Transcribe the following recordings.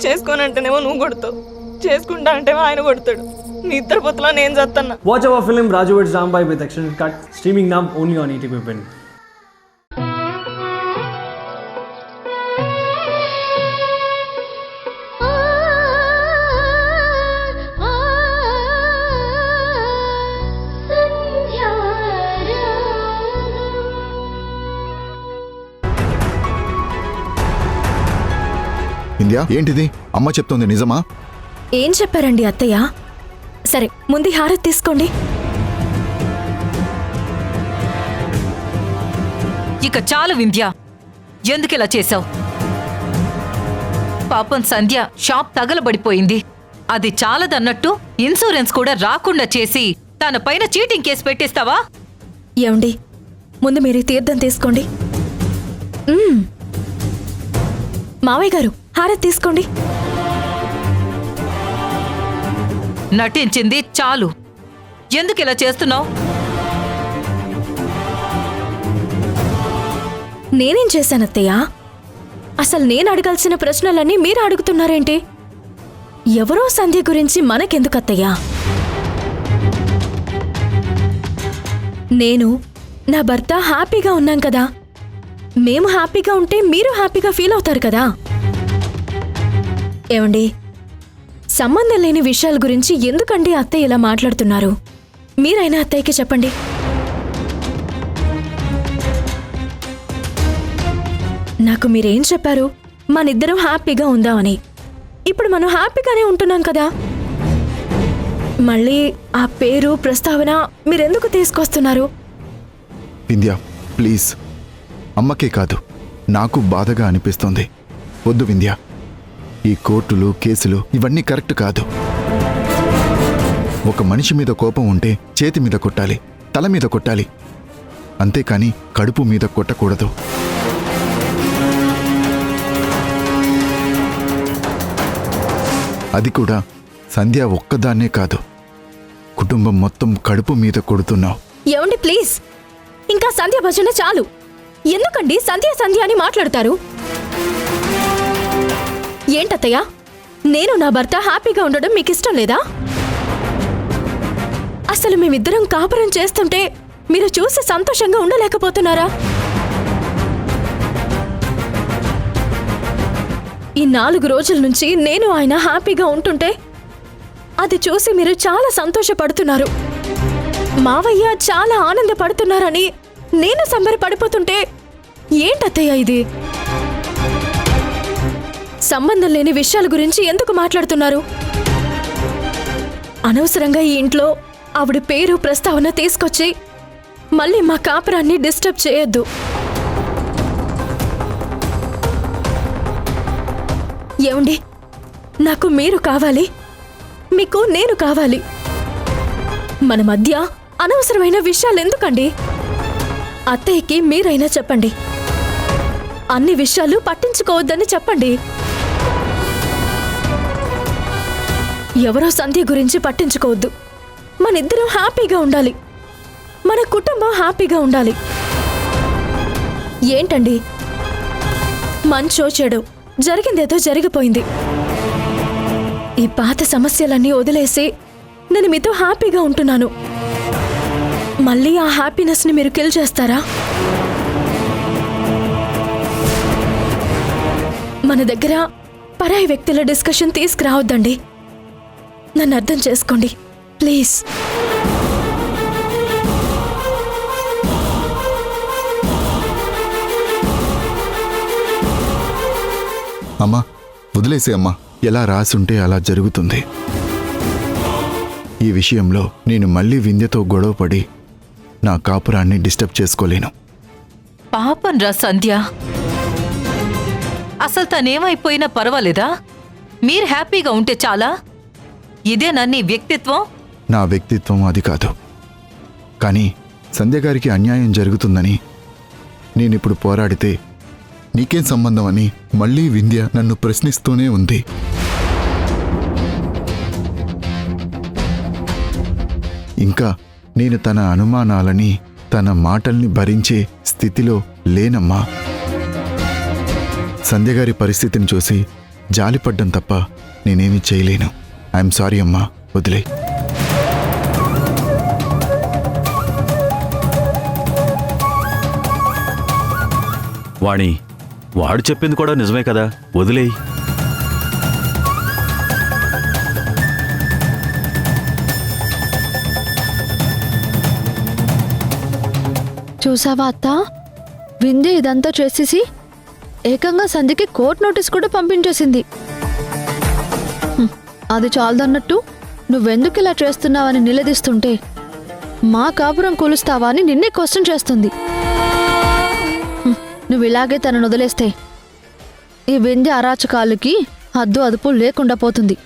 చేసుకోనంటేనేమో నువ్వు కొడతావు, చేసుకుంటా అంటేమో ఆయన కొడతాడు. నీ ఇద్దరు పొత్తులో నేను చేస్తున్నా. Watch our film Raju vs. Rambai with extended cut, streaming now only on ETV Win. India ఏంటిది? అమ్మ చెప్తోంది నిజమా? ఏం చెప్పారండి అత్తయ్య? సరే ముందు హారతి తీసుకోండి. ఇక చాలు వింధ్య, ఎందుకిలా చేశావు? పాపం సంధ్య షాప్ తగలబడిపోయింది. అది చాలదన్నట్టు ఇన్సూరెన్స్ కూడా రాకుండా చేసి తన పైన చీటింగ్ కేసు పెట్టేస్తావా? ఏమండి, ముందు మీరు తీర్థం తీసుకోండి. మావయ్య గారు హారతి తీసుకోండి. నటించింది చాలు, ఎందుకిలా చేస్తున్నావు? నేనేం చేశానత్తయ్య? అసలు నేను అడగాల్సిన ప్రశ్నలన్నీ మీరు అడుగుతున్నారేంటి? ఎవరో సంధ్య గురించి మనకెందుకత్తయ్యా? నేను నా భర్త హ్యాపీగా ఉన్నాం కదా, మేము హ్యాపీగా ఉంటే మీరు హ్యాపీగా ఫీల్ అవుతారు కదా. ఏమండి, సంబంధం లేని విషయాల గురించి ఎందుకండి అత్తయ్య ఇలా మాట్లాడుతున్నారు? మీరైనా అత్తయ్యకి చెప్పండి. నాకు మీరేం చెప్పారు? మనిద్దరం హ్యాపీగా ఉందామని. ఇప్పుడు మనం హ్యాపీగానే ఉంటున్నాం కదా. మళ్ళీ ఆ పేరు ప్రస్తావన మీరెందుకు తీసుకొస్తున్నారు? ఇండియా ప్లీజ్, అమ్మకే కాదు నాకు బాధగా అనిపిస్తోంది. వద్దు వింధ్య, ఈ కోర్టులు కేసులు ఇవన్నీ కరెక్ట్ కాదు. ఒక మనిషి మీద కోపం ఉంటే చేతి మీద కొట్టాలి, తల మీద కొట్టాలి, అంతేకాని కడుపు మీద కొట్టకూడదు. అది కూడా సంధ్య ఒక్కదాన్నే కాదు, కుటుంబం మొత్తం కడుపు మీద కొడుతున్నావు. ఏమండి ప్లీజ్, ఇంకా సంధ్య భజన చాలు. ఎందుకండి సంధ్య సంధ్య అని మాట్లాడతారు? ఏంటత్తయ్య, నేను నా భర్త హ్యాపీగా ఉండడం మీకు ఇష్టం లేదా? అసలు మేమిద్దరం కాపురం చేస్తుంటే మీరు చూసి సంతోషంగా ఉండలేకపోతున్నారా? ఈ 4 రోజుల నుంచి నేను ఆయన హ్యాపీగా ఉంటుంటే అది చూసి మీరు చాలా సంతోషపడుతున్నారు. మావయ్య చాలా ఆనందపడుతున్నారని నేను సంబరపడిపోతుంటే ఏంటత్తయ్య ఇది? సంబంధం లేని విషయాల గురించి ఎందుకు మాట్లాడుతున్నారు? అనవసరంగా ఈ ఇంట్లో ఆవిడ పేరు ప్రస్తావన తీసుకొచ్చి మళ్ళీ మా కాపురాన్ని డిస్టర్బ్ చేయొద్దు. ఏమండి, నాకు మీరు కావాలి, మీకు నేను కావాలి. మన మధ్య అనవసరమైన విషయాలు ఎందుకండి? అత్తయ్యకి మీరైనా చెప్పండి, అన్ని విషయాలు పట్టించుకోవద్దని చెప్పండి. ఎవరో సంధ్య గురించి పట్టించుకోవద్దు. మనిద్దరం హ్యాపీగా ఉండాలి, మన కుటుంబం హ్యాపీగా ఉండాలి. ఏంటండి, మంచో చెడు జరిగిందేదో జరిగిపోయింది. ఈ పాత సమస్యలన్నీ వదిలేసి నేను మీతో హ్యాపీగా ఉంటున్నాను. మళ్ళీ ఆ హ్యాపీనెస్ని మీరు కిల్ చేస్తారా? మన దగ్గర పరాయి వ్యక్తుల డిస్కషన్ తీసుకురావద్దండి. నన్ను అర్థం చేసుకోండి ప్లీజ్. అమ్మా వదిలేసే అమ్మా, ఎలా రాసుంటే అలా జరుగుతుంది. ఈ విషయంలో నేను మళ్ళీ వింధ్యతో గొడవపడి నా కాపురాన్ని డిస్టర్బ్ చేసుకోలేను. పాపం రా సంధ్య, అసలు తనేమైపోయినా పర్వాలేదా? మీరు హ్యాపీగా ఉంటే చాలా? ఇదేనా నీ వ్యక్తిత్వం? నా వ్యక్తిత్వం అది కాదు, కానీ సంధ్య గారికి అన్యాయం జరుగుతుందని నేనిప్పుడు పోరాడితే నీకేం సంబంధం అని మళ్ళీ వింధ్య నన్ను ప్రశ్నిస్తూనే ఉంది. ఇంకా నేను తన అనుమానాలని, తన మాటల్ని భరించే స్థితిలో లేనమ్మా. సంధ్యగారి పరిస్థితిని చూసి జాలిపడ్డం తప్ప నేనేమీ చేయలేను. ఐఎమ్ సారీ అమ్మా, వదిలే. వాణి, వాడు చెప్పింది కూడా నిజమే కదా, వదిలేయ్. చూసావా అత్త, వింధ్య ఇదంతా చేసేసి ఏకంగా సంధ్యకి కోర్ట్ నోటీస్ కూడా పంపించేసింది. అది చాలదన్నట్టు నువ్వెందుకు ఇలా చేస్తున్నావని నిలదీస్తుంటే మా కాపురం కూలుస్తావా అని నిన్నే క్వశ్చన్ చేస్తుంది. నువ్వు ఇలాగే తనను వదిలేస్తే ఈ వింధ్య అరాచకాలకి హద్దు అదుపు లేకుండా పోతుంది.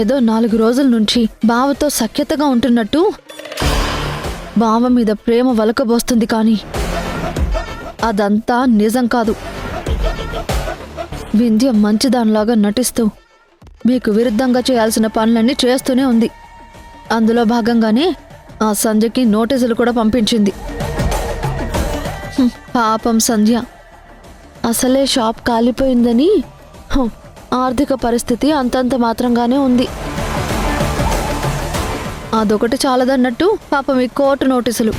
ఏదో 4 రోజుల నుంచి బావతో సఖ్యతగా ఉంటున్నట్టు బావ మీద ప్రేమ వలకబోస్తుంది, కానీ అదంతా నిజం కాదు. వింధ్య మంచిదానిలాగా నటిస్తూ మీకు విరుద్ధంగా చేయాల్సిన పనులన్నీ చేస్తూనే ఉంది. అందులో భాగంగానే ఆ సంధ్యకి నోటీసులు కూడా పంపించింది. పాపం సంధ్య అసలే షాప్ కాలిపోయిందని ఆర్థిక పరిస్థితి అంతంత మాత్రంగానే ఉంది. అదొకటి చాలదన్నట్టు పాపం ఈ కోర్టు నోటీసులు.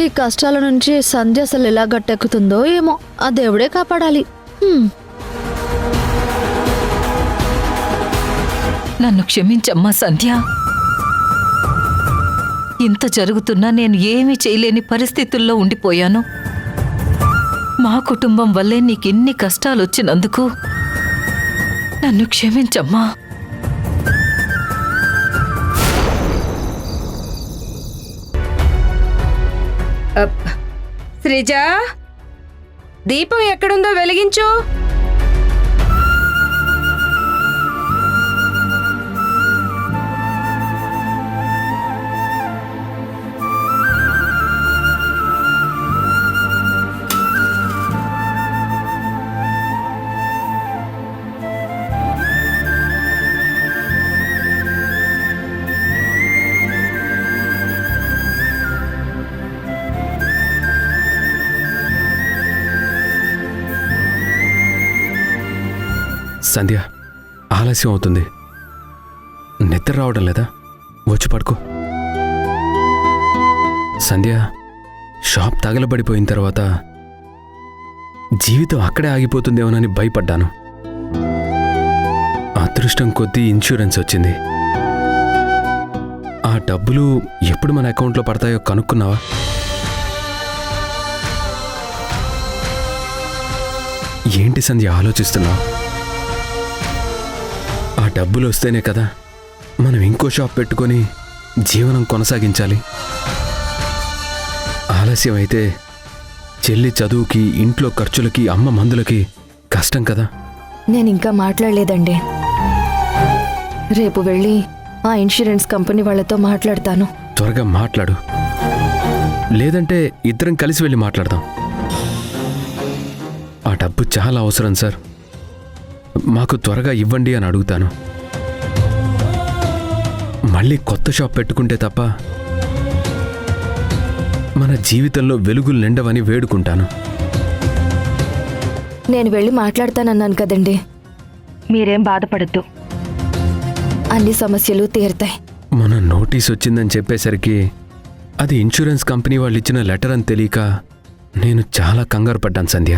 ఈ కష్టాల నుంచి సంధ్య అసలు ఎలా గట్టెక్కుతుందో ఏమో, ఆ దేవుడే కాపాడాలి. నన్ను క్షమించమ్మా సంధ్య. ఇంత జరుగుతున్నా నేను ఏమీ చేయలేని పరిస్థితుల్లో ఉండిపోయాను. మా కుటుంబం వల్లే నీకెన్ని కష్టాలు వచ్చినందుకు నన్ను క్షమించమ్మా. శ్రీజ, దీపం ఎక్కడుందో వెలిగించు. సంధ్య, ఆలస్యం అవుతుంది. నిద్ర రావడం లేదా? వచ్చి పడుకో. సంధ్య, షాప్ తగలబడిపోయిన తర్వాత జీవితం అక్కడే ఆగిపోతుందేమోనని భయపడ్డాను. అదృష్టం కొద్దీ ఇన్సూరెన్స్ వచ్చింది. ఆ డబ్బులు ఎప్పుడు మన అకౌంట్లో పడతాయో కనుక్కున్నావా? ఏంటి సంధ్య ఆలోచిస్తున్నావు? ఆ డబ్బులు వస్తేనే కదా మనం ఇంకో షాప్ పెట్టుకొని జీవనం కొనసాగించాలి. ఆలస్యం అయితే చెల్లి చదువుకి, ఇంట్లో ఖర్చులకి, అమ్మ మందులకి కష్టం కదా. నేను ఇంకా మాట్లాడలేదండి. రేపు వెళ్ళి ఆ ఇన్సూరెన్స్ కంపెనీ వాళ్ళతో మాట్లాడతాను. త్వరగా మాట్లాడు, లేదంటే ఇద్దరం కలిసి వెళ్ళి మాట్లాడదాం. ఆ డబ్బు చాలా అవసరం సార్, మాకు త్వరగా ఇవ్వండి అని అడుగుతాను. మళ్ళీ కొత్త షాప్ పెట్టుకుంటే తప్ప మన జీవితంలో వెలుగులు నిండవని వేడుకుంటాను. నేను వెళ్ళి మాట్లాడతానన్నాను కదండి, మీరేం బాధపడద్దు, అన్ని సమస్యలు తీరుతాయి. మన నోటీస్ వచ్చిందని చెప్పేసరికి అది ఇన్సూరెన్స్ కంపెనీ వాళ్ళు ఇచ్చిన లెటర్ అని తెలియక నేను చాలా కంగారు పడ్డాను సంధ్య.